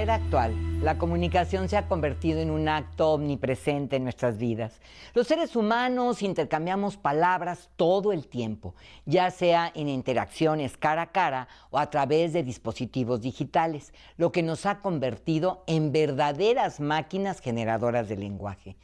era actual, la comunicación se ha convertido en un acto omnipresente en nuestras vidas. Los seres humanos intercambiamos palabras todo el tiempo, ya sea en interacciones cara a cara o a través de dispositivos digitales, lo que nos ha convertido en verdaderas máquinas generadoras de lenguaje.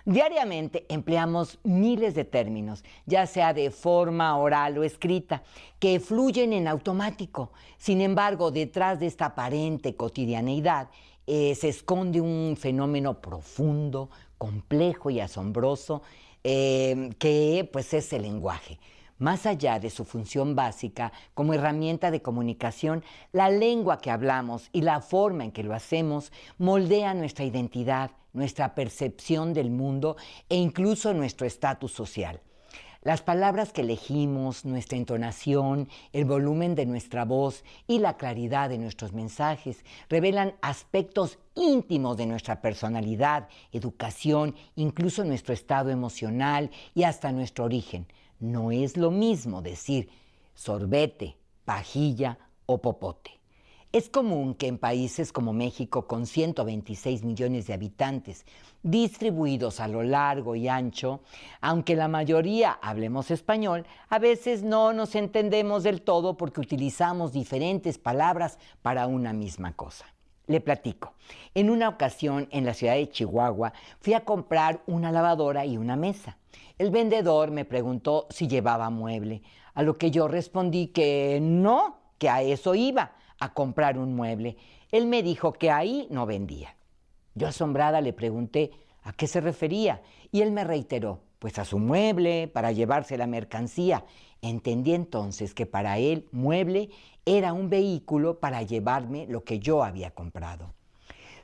Diariamente empleamos miles de términos, ya sea de forma oral o escrita, que fluyen en automático. Sin embargo, detrás de esta aparente cotidianeidad se esconde un fenómeno profundo, complejo y asombroso, que pues es el lenguaje. Más allá de su función básica como herramienta de comunicación, la lengua que hablamos y la forma en que lo hacemos moldea nuestra identidad, nuestra percepción del mundo e incluso nuestro estatus social. Las palabras que elegimos, nuestra entonación, el volumen de nuestra voz y la claridad de nuestros mensajes revelan aspectos íntimos de nuestra personalidad, educación, incluso nuestro estado emocional y hasta nuestro origen. No es lo mismo decir sorbete, pajilla o popote. Es común que en países como México, con 126 millones de habitantes, distribuidos a lo largo y ancho, aunque la mayoría hablemos español, a veces no nos entendemos del todo porque utilizamos diferentes palabras para una misma cosa. Le platico. En una ocasión en la ciudad de Chihuahua fui a comprar una lavadora y una mesa. El vendedor me preguntó si llevaba mueble, a lo que yo respondí que no, que a eso iba, a comprar un mueble. Él me dijo que ahí no vendía. Yo asombrada le pregunté a qué se refería y él me reiteró, pues a su mueble, para llevarse la mercancía. Entendí entonces que para él mueble era un vehículo para llevarme lo que yo había comprado.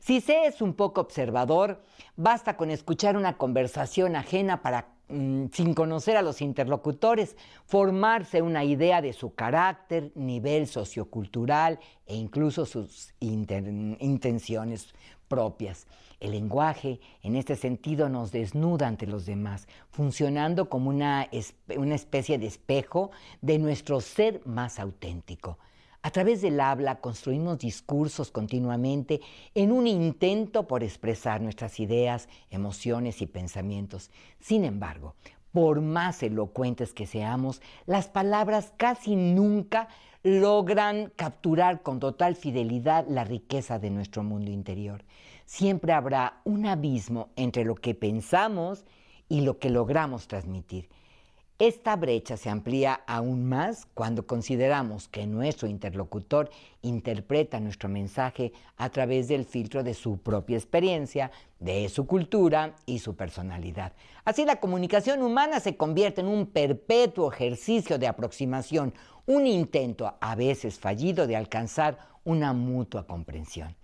Si se es un poco observador, basta con escuchar una conversación ajena para, sin conocer a los interlocutores, formarse una idea de su carácter, nivel sociocultural e incluso sus intenciones propias. El lenguaje, en este sentido, nos desnuda ante los demás, funcionando como una especie de espejo de nuestro ser más auténtico. A través del habla construimos discursos continuamente en un intento por expresar nuestras ideas, emociones y pensamientos. Sin embargo, por más elocuentes que seamos, las palabras casi nunca logran capturar con total fidelidad la riqueza de nuestro mundo interior. Siempre habrá un abismo entre lo que pensamos y lo que logramos transmitir. Esta brecha se amplía aún más cuando consideramos que nuestro interlocutor interpreta nuestro mensaje a través del filtro de su propia experiencia, de su cultura y su personalidad. Así, la comunicación humana se convierte en un perpetuo ejercicio de aproximación, un intento a veces fallido de alcanzar una mutua comprensión.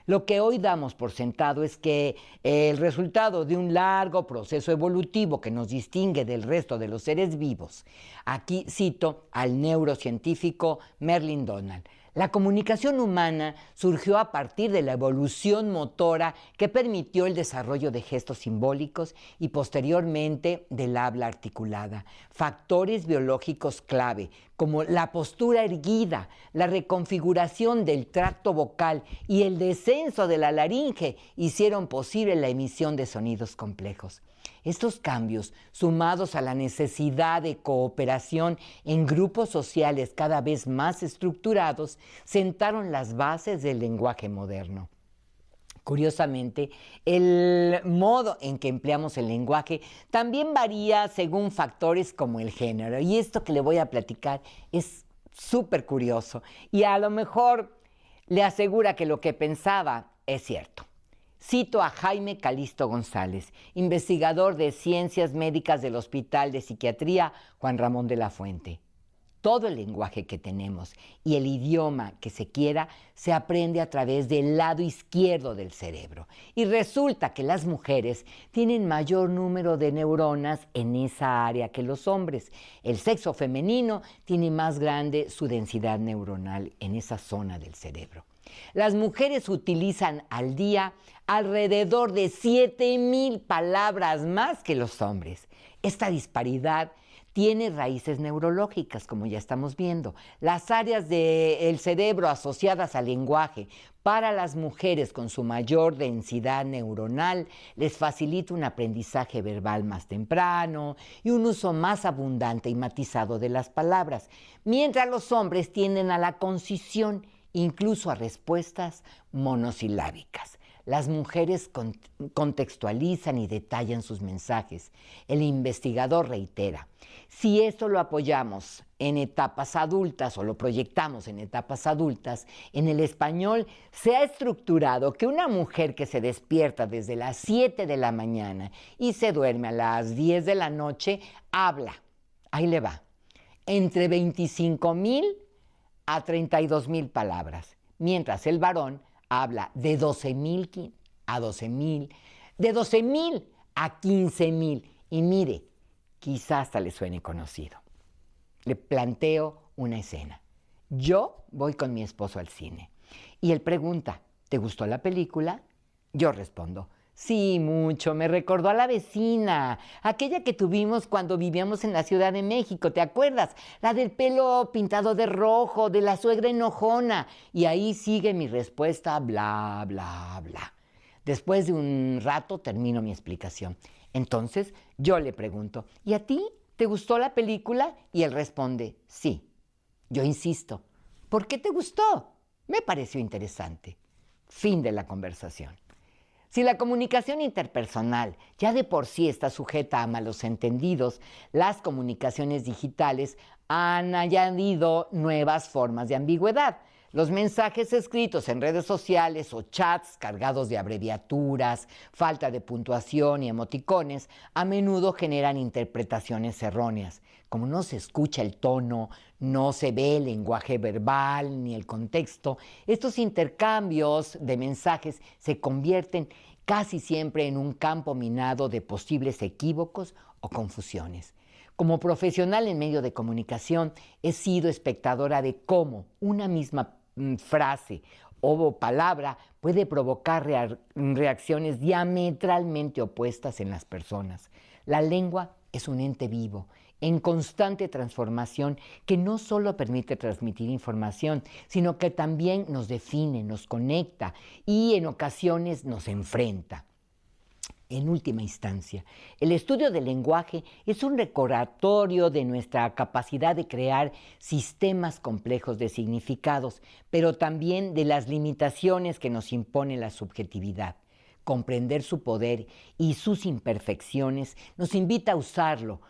Lo que hoy damos por sentado es que el resultado de un largo proceso evolutivo que nos distingue del resto de los seres vivos. Aquí cito al neurocientífico Merlin Donald. La comunicación humana surgió a partir de la evolución motora que permitió el desarrollo de gestos simbólicos y posteriormente del habla articulada. Factores biológicos clave como la postura erguida, la reconfiguración del tracto vocal y el descenso de la laringe hicieron posible la emisión de sonidos complejos. Estos cambios, sumados a la necesidad de cooperación en grupos sociales cada vez más estructurados, sentaron las bases del lenguaje moderno. Curiosamente, el modo en que empleamos el lenguaje también varía según factores como el género. Y esto que le voy a platicar es súper curioso y a lo mejor le asegura que lo que pensaba es cierto. Cito a Jaime Calisto González, investigador de Ciencias Médicas del Hospital de Psiquiatría Juan Ramón de la Fuente. Todo el lenguaje que tenemos y el idioma que se quiera se aprende a través del lado izquierdo del cerebro. Y resulta que las mujeres tienen mayor número de neuronas en esa área que los hombres. El sexo femenino tiene más grande su densidad neuronal en esa zona del cerebro. Las mujeres utilizan al día alrededor de 7,000 palabras más que los hombres. Esta disparidad tiene raíces neurológicas, como ya estamos viendo. Las áreas del cerebro asociadas al lenguaje para las mujeres con su mayor densidad neuronal les facilita un aprendizaje verbal más temprano y un uso más abundante y matizado de las palabras, mientras los hombres tienden a la concisión, incluso a respuestas monosilábicas. Las mujeres contextualizan y detallan sus mensajes. El investigador reitera, si esto lo apoyamos en etapas adultas o lo proyectamos en etapas adultas, en el español se ha estructurado que una mujer que se despierta desde las 7 de la mañana y se duerme a las 10 de la noche, habla, ahí le va, entre 25,000 a 32,000 palabras, mientras el varón habla de 12,000 a 12,000, de 12,000 a 15,000. Y mire, quizás hasta le suene conocido. Le planteo una escena. Yo voy con mi esposo al cine y él pregunta, ¿te gustó la película? Yo respondo, sí, mucho, me recordó a la vecina, aquella que tuvimos cuando vivíamos en la Ciudad de México, ¿te acuerdas? La del pelo pintado de rojo, de la suegra enojona. Y ahí sigue mi respuesta, bla, bla, bla. Después de un rato termino mi explicación. Entonces yo le pregunto, ¿y a ti? ¿Te gustó la película? Y él responde, sí. Yo insisto, ¿por qué te gustó? Me pareció interesante. Fin de la conversación. Si la comunicación interpersonal ya de por sí está sujeta a malos entendidos, las comunicaciones digitales han añadido nuevas formas de ambigüedad. Los mensajes escritos en redes sociales o chats cargados de abreviaturas, falta de puntuación y emoticones a menudo generan interpretaciones erróneas. Como no se escucha el tono, no se ve el lenguaje verbal ni el contexto, estos intercambios de mensajes se convierten casi siempre en un campo minado de posibles equívocos o confusiones. Como profesional en medio de comunicación, he sido espectadora de cómo una misma frase o palabra puede provocar reacciones diametralmente opuestas en las personas. La lengua es un ente vivo, en constante transformación, que no solo permite transmitir información, sino que también nos define, nos conecta y en ocasiones nos enfrenta. En última instancia, el estudio del lenguaje es un recordatorio de nuestra capacidad de crear sistemas complejos de significados, pero también de las limitaciones que nos impone la subjetividad. Comprender su poder y sus imperfecciones nos invita a usarlo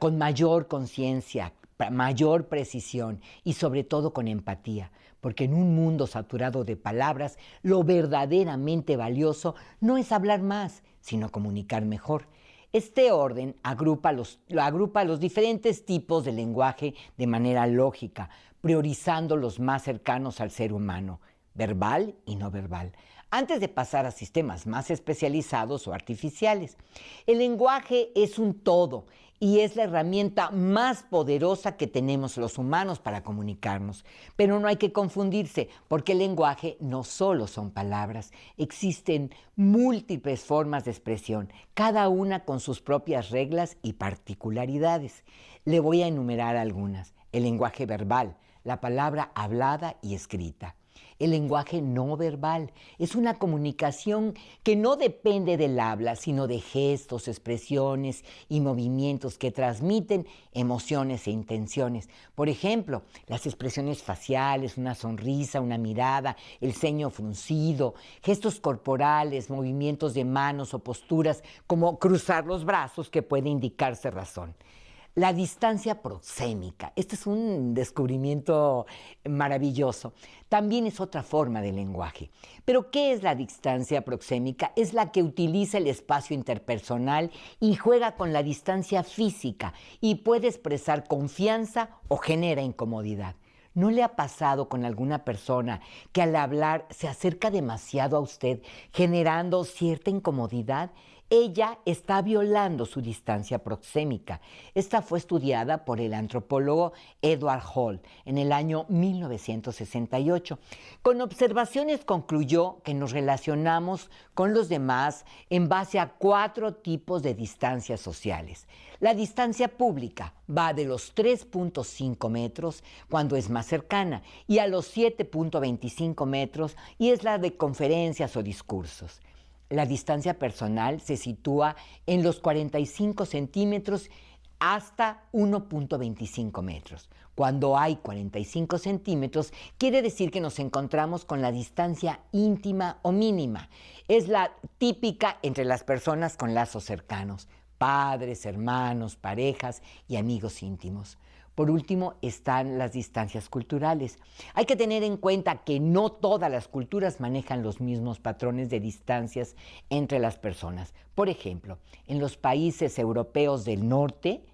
con mayor conciencia, mayor precisión y sobre todo con empatía, porque en un mundo saturado de palabras, lo verdaderamente valioso no es hablar más, sino comunicar mejor. Este orden agrupa los diferentes tipos de lenguaje de manera lógica, priorizando los más cercanos al ser humano, verbal y no verbal, antes de pasar a sistemas más especializados o artificiales. El lenguaje es un todo y es la herramienta más poderosa que tenemos los humanos para comunicarnos. Pero no hay que confundirse, porque el lenguaje no solo son palabras, existen múltiples formas de expresión, cada una con sus propias reglas y particularidades. Le voy a enumerar algunas. El lenguaje verbal, la palabra hablada y escrita. El lenguaje no verbal es una comunicación que no depende del habla, sino de gestos, expresiones y movimientos que transmiten emociones e intenciones. Por ejemplo, las expresiones faciales, una sonrisa, una mirada, el ceño fruncido, gestos corporales, movimientos de manos o posturas como cruzar los brazos que puede indicarse razón. La distancia proxémica, este es un descubrimiento maravilloso, también es otra forma de lenguaje. Pero ¿qué es la distancia proxémica? Es la que utiliza el espacio interpersonal y juega con la distancia física y puede expresar confianza o genera incomodidad. ¿No le ha pasado con alguna persona que al hablar se acerca demasiado a usted, generando cierta incomodidad? ella está violando su distancia proxémica. Esta fue estudiada por el antropólogo Edward Hall en el año 1968. Con observaciones concluyó que nos relacionamos con los demás en base a 4 tipos de distancias sociales. La distancia pública va de los 3.5 metros cuando es más cercana y a los 7.25 metros y es la de conferencias o discursos. La distancia personal se sitúa en los 45 centímetros hasta 1.25 metros. Cuando hay 45 centímetros, quiere decir que nos encontramos con la distancia íntima o mínima. Es la típica entre las personas con lazos cercanos, padres, hermanos, parejas y amigos íntimos. Por último, están las distancias culturales. Hay que tener en cuenta que no todas las culturas manejan los mismos patrones de distancias entre las personas. Por ejemplo, en los países europeos del norte,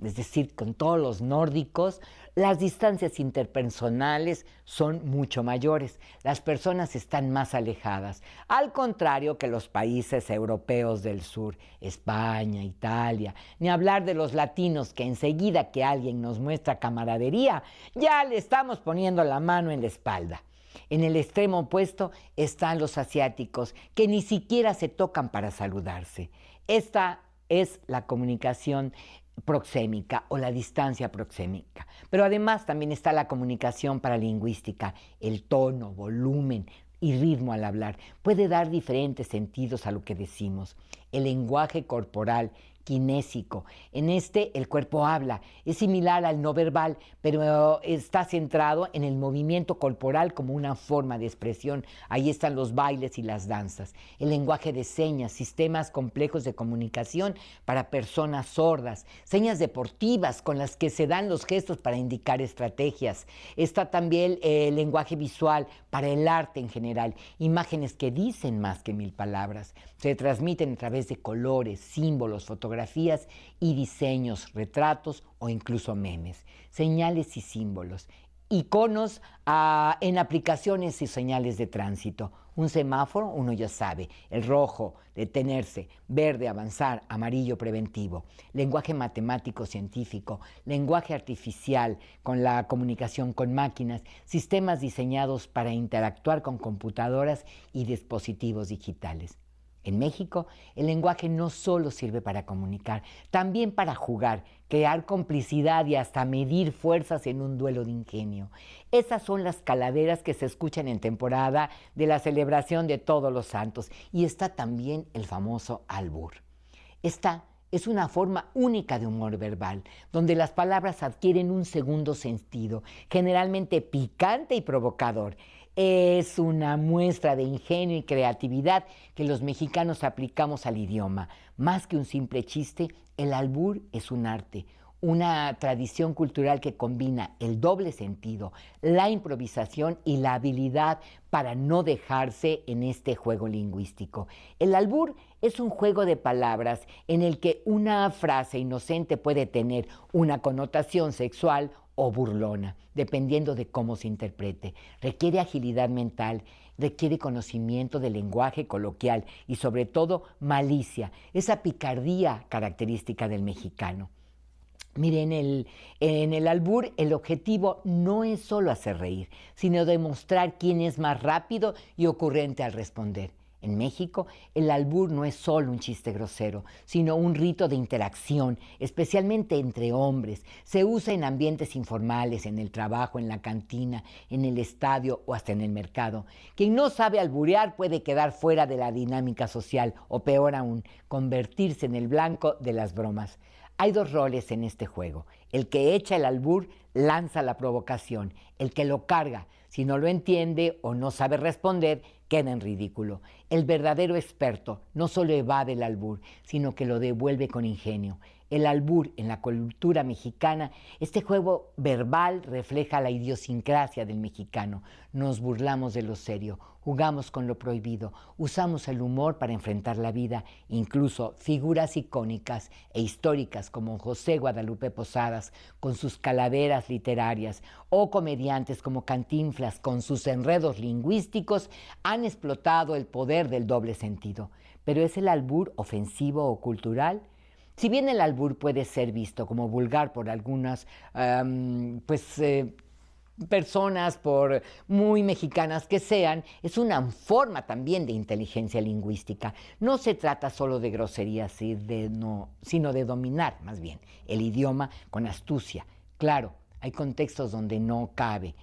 es decir, con todos los nórdicos, las distancias interpersonales son mucho mayores. Las personas están más alejadas. Al contrario que los países europeos del sur, España, Italia, ni hablar de los latinos que enseguida que alguien nos muestra camaradería, ya le estamos poniendo la mano en la espalda. En el extremo opuesto están los asiáticos, que ni siquiera se tocan para saludarse. Esta es la comunicación proxémica o la distancia proxémica. Pero además también está la comunicación paralingüística, el tono, volumen y ritmo al hablar. Puede dar diferentes sentidos a lo que decimos. El lenguaje corporal, kinésico. En este el cuerpo habla, es similar al no verbal, pero está centrado en el movimiento corporal como una forma de expresión. Ahí están los bailes y las danzas. El lenguaje de señas, sistemas complejos de comunicación para personas sordas, señas deportivas con las que se dan los gestos para indicar estrategias. Está también el lenguaje visual para el arte en general, imágenes que dicen más que 1000 palabras. Se transmiten a través de colores, símbolos, fotografías y diseños, retratos o incluso memes, señales y símbolos, iconos en aplicaciones y señales de tránsito. Un semáforo, uno ya sabe, el rojo, detenerse, verde, avanzar, amarillo, preventivo. Lenguaje matemático científico, lenguaje artificial con la comunicación con máquinas, sistemas diseñados para interactuar con computadoras y dispositivos digitales. En México, el lenguaje no solo sirve para comunicar, también para jugar, crear complicidad y hasta medir fuerzas en un duelo de ingenio. Esas son las calaveras que se escuchan en temporada de la celebración de Todos los Santos. Y está también el famoso albur. Esta es una forma única de humor verbal, donde las palabras adquieren un segundo sentido, generalmente picante y provocador. Es una muestra de ingenio y creatividad que los mexicanos aplicamos al idioma. Más que un simple chiste, el albur es un arte, una tradición cultural que combina el doble sentido, la improvisación y la habilidad para no dejarse en este juego lingüístico. El albur es un juego de palabras en el que una frase inocente puede tener una connotación sexual o burlona, dependiendo de cómo se interprete. Requiere agilidad mental, requiere conocimiento del lenguaje coloquial y sobre todo malicia, esa picardía característica del mexicano. Mire, en el albur el objetivo no es solo hacer reír, sino demostrar quién es más rápido y ocurrente al responder. En México, el albur no es solo un chiste grosero, sino un rito de interacción, especialmente entre hombres. Se usa en ambientes informales, en el trabajo, en la cantina, en el estadio o hasta en el mercado. Quien no sabe alburear puede quedar fuera de la dinámica social o, peor aún, convertirse en el blanco de las bromas. Hay 2 roles en este juego. El que echa el albur lanza la provocación. El que lo carga, si no lo entiende o no sabe responder, queda en ridículo. El verdadero experto no solo evade el albur, sino que lo devuelve con ingenio. El albur en la cultura mexicana, este juego verbal refleja la idiosincrasia del mexicano. Nos burlamos de lo serio, jugamos con lo prohibido, usamos el humor para enfrentar la vida. Incluso figuras icónicas e históricas como José Guadalupe Posadas con sus calaveras literarias o comediantes como Cantinflas con sus enredos lingüísticos han explotado el poder del doble sentido. pero ¿es el albur ofensivo o cultural? Si bien el albur puede ser visto como vulgar por algunas personas, por muy mexicanas que sean, es una forma también de inteligencia lingüística. No se trata solo de groserías, sino de dominar, más bien, el idioma con astucia. Claro, hay contextos donde no cabe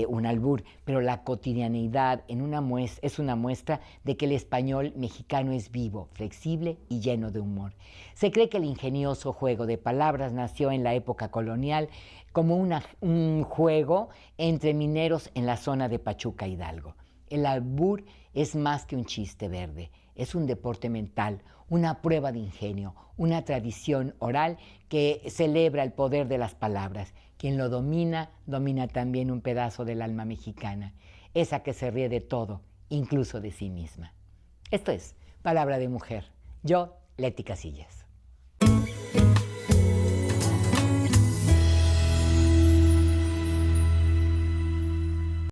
un albur, pero la cotidianeidad es una muestra de que el español mexicano es vivo, flexible y lleno de humor. Se cree que el ingenioso juego de palabras nació en la época colonial como un juego entre mineros en la zona de Pachuca Hidalgo. El albur es más que un chiste verde, es un deporte mental, una prueba de ingenio, una tradición oral que celebra el poder de las palabras. Quien lo domina, domina también un pedazo del alma mexicana, esa que se ríe de todo, incluso de sí misma. Esto es Palabra de Mujer. Yo, Leti Casillas.